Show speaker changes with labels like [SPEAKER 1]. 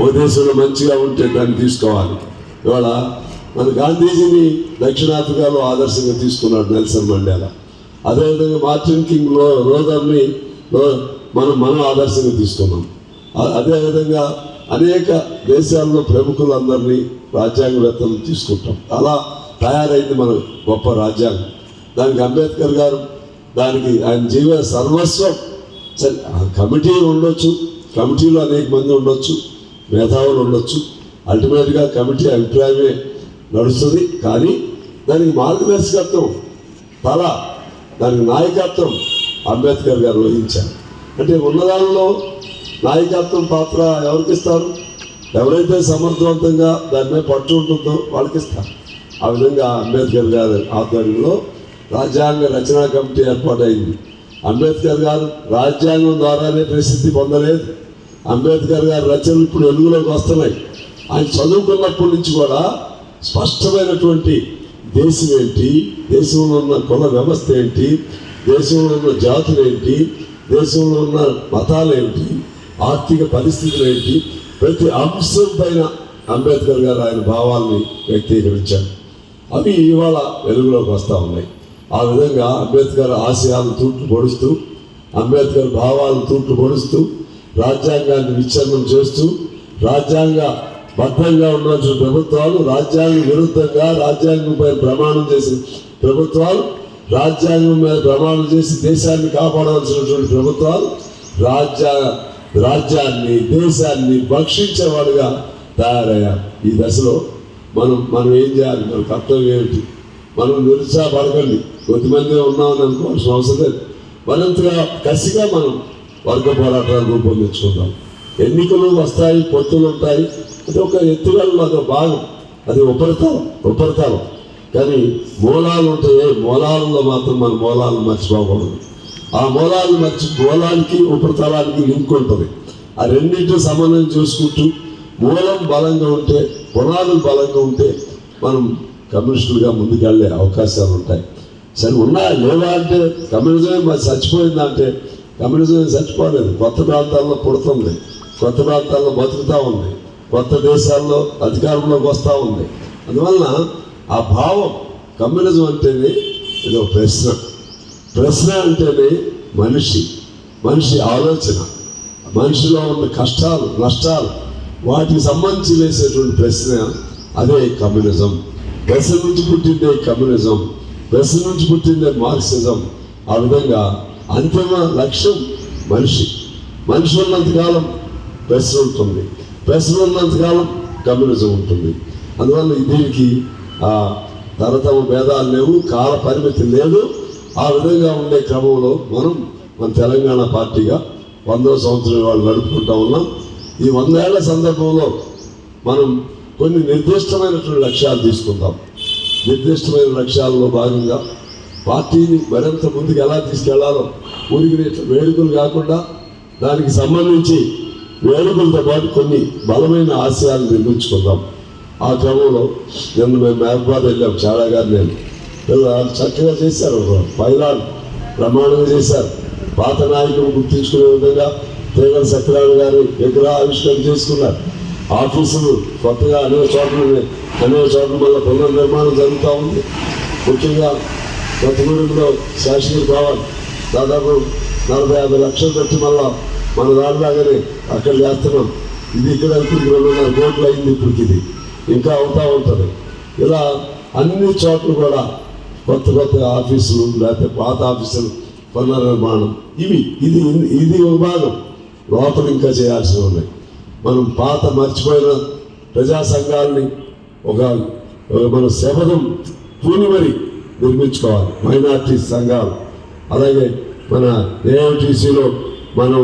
[SPEAKER 1] ఓ దేశంలో మంచిగా ఉంటే దాన్ని తీసుకోవాలి. ఇవాళ మన గాంధీజీని దక్షిణాఫ్రికాలో ఆదర్శంగా తీసుకున్నాడు నెల్సన్ మండేలా. అదేవిధంగా మార్టిన్ కింగ్ రోదర్ని మనం ఆదర్శంగా తీసుకున్నాం. అదేవిధంగా అనేక దేశాల్లో ప్రముఖులందరినీ రాజ్యాంగవేత్తలు తీసుకుంటాం. అలా తయారైంది మన గొప్ప రాజ్యాంగం. దానికి అంబేద్కర్ గారు దానికి ఆయన జీవన సర్వస్వం. సరే, కమిటీలు ఉండొచ్చు, కమిటీలో అనేక మంది ఉండొచ్చు, మేధావులు ఉండొచ్చు. అల్టిమేట్గా కమిటీ అభిప్రాయమే నడుస్తుంది. కానీ దానికి మార్గదర్శకత్వం, దానికి నాయకత్వం అంబేద్కర్ గారు వహించారు. అంటే ఉన్నదానిలో నాయకత్వం పాత్ర ఎవరికి ఇస్తారు? ఎవరైతే సమర్థవంతంగా దాని మీద పట్టు ఉంటుందో వాళ్ళకి ఇస్తారు. ఆ విధంగా అంబేద్కర్ గారి ఆధ్వర్యంలో రాజ్యాంగ రచనా కమిటీ ఏర్పాటైంది. అంబేద్కర్ గారు రాజ్యాంగం ద్వారానే ప్రసిద్ధి పొందలేదు. అంబేద్కర్ గారి రచనలు ఇప్పుడు వెలుగులోకి వస్తున్నాయి. ఆయన చదువుకున్నప్పటి నుంచి కూడా స్పష్టమైనటువంటి దేశం ఏంటి, దేశంలో ఉన్న కుల వ్యవస్థ ఏంటి, దేశంలో ఉన్న జాతులు ఏంటి, దేశంలో ఉన్న మతాలు ఏంటి, ఆర్థిక పరిస్థితులు ఏంటి, ప్రతి అంశం పైన అంబేద్కర్ గారు ఆయన భావాల్ని వ్యక్తీకరించారు. అవి ఇవాళ వెలుగులోకి వస్తూ ఉన్నాయి. ఆ విధంగా అంబేద్కర్ ఆశయాలను తూట్లు పొడుస్తూ, అంబేద్కర్ భావాలను తూట్లు పొడుస్తూ, రాజ్యాంగాన్ని విచ్ఛిన్నం చేస్తూ, రాజ్యాంగ బద్ధంగా ఉన్నటువంటి ప్రభుత్వాలు, రాజ్యాంగ విరుద్ధంగా రాజ్యాంగంపై ప్రమాణం చేసిన ప్రభుత్వాలు, రాజ్యాంగం మీద ప్రమాణం చేసి దేశాన్ని కాపాడవలసినటువంటి ప్రభుత్వాలు రాజ్యాన్ని దేశాన్ని భక్షించేవాడుగా తయారయ్యారు. ఈ దశలో మనం ఏం చేయాలి? మన కర్తవ్యం ఏమిటి? మనం నిరుత్సాహపడకండి. కొద్దిమంది ఉన్నామని అనుకోవాల్సిన అవసరం లేదు. మరింతగా కసిగా మనం వర్గ పోరాటాలు రూపొందించుకుందాం. ఎన్నికలు వస్తాయి, పొత్తులు ఉంటాయి. అది ఒక ఎత్తుగడలో అదొక భాగం, అది ఉపరితలం. కానీ మూలాలు ఉంటాయి. మూలాలలో మాత్రం మన మూలాలను మర్చిపోకూడదు. ఆ మూలానికి ఉపరితలానికి లింక్ ఉంటుంది. ఆ రెండింటిని సమన్వయం చేసుకుంటూ మూలం బలంగా ఉంటే, పునాదులు బలంగా ఉంటే మనం కమ్యూనిస్టులుగా ముందుకెళ్ళే అవకాశాలు ఉంటాయి. సరే, లేవా అంటే కమ్యూనిజమే మరి చచ్చిపోయిందా అంటే కమ్యూనిజమే చచ్చిపోలేదు. కొత్త ప్రాంతాల్లో పుడుతుంది, కొత్త ప్రాంతాల్లో బతుకుతూ ఉంది, కొత్త దేశాల్లో అధికారంలోకి వస్తూ ఉంది. అందువలన ఆ భావం కమ్యూనిజం అంటేనే ఇది ఒక ప్రశ్న అంటేనే మనిషి ఆలోచన, మనిషిలో ఉన్న కష్టాలు నష్టాలు వాటికి సంబంధించి వేసేటువంటి ప్రశ్న, అదే కమ్యూనిజం. ప్రశ్న నుంచి పుట్టిందే కమ్యూనిజం, ప్రశ్న నుంచి పుట్టిందే మార్క్సిజం. ఆ విధంగా అంతిమ లక్ష్యం మనిషి ఉన్నంతకాలం ప్రశ్న ఉంటుంది, ప్రశ్న ఉన్నంతకాలం కమ్యూనిజం ఉంటుంది. అందువల్ల దీనికి తరతమ భేదాలు లేవు, కాల పరిమితి లేదు. ఆ విధంగా ఉండే క్రమంలో మన తెలంగాణ పార్టీగా 100వ సంవత్సరం వాళ్ళు నడుపుకుంటా ఉన్నాం. ఈ 100 ఏళ్ల సందర్భంలో మనం కొన్ని నిర్దిష్టమైనటువంటి లక్ష్యాలు తీసుకుందాం. నిర్దిష్టమైన లక్ష్యాలలో భాగంగా పార్టీని మరింత ముందుకు ఎలా తీసుకెళ్లాలో, ఊరికి వేడుకలు కాకుండా దానికి సంబంధించి వేడుకలతో పాటు కొన్ని బలమైన ఆశయాలు నిర్మించుకుందాం. ఆ క్రమంలో నిన్న మేము మహబాద్ వెళ్ళాం. చాలా గారు నేను చక్కగా చేశారు, పైలాన్ బ్రహ్మాండంగా చేశారు. పాత నాయకులు గుర్తించుకునే విధంగా తేగల సత్యనారాయణ గారు విగ్రహ ఆవిష్కరణ చేసుకున్నారు. ఆఫీసులు కొత్తగా అనేక చోట్ల మళ్ళీ పునర్నిర్మాణం జరుగుతూ ఉంది. ముఖ్యంగా కొత్తగూడెంలో శాసనసభ కావాలి, దాదాపు 40-50 లక్షలు పెట్టి మళ్ళా మన దానిలాగానే అక్కడ చేస్తున్నాం. ఇది ఇక్కడ అనుకుంటే 2.5 కోట్లు అయింది. ఇప్పటికి ఇది ఇంకా అవుతూ ఉంటుంది. ఇలా అన్ని చోట్ల కూడా కొత్త ఆఫీసులు, లేకపోతే పాత ఆఫీసులు పునర్నిర్మాణం, ఇది ఒక భాగం. లోపల ఇంకా చేయాల్సినవి ఉన్నాయి. మనం పాత మర్చిపోయిన ప్రజా సంఘాలని మన శపథం పూని మరి నిర్మించుకోవాలి. మైనార్టీ సంఘాలు, అలాగే మన ఏఐటీసీలో మనం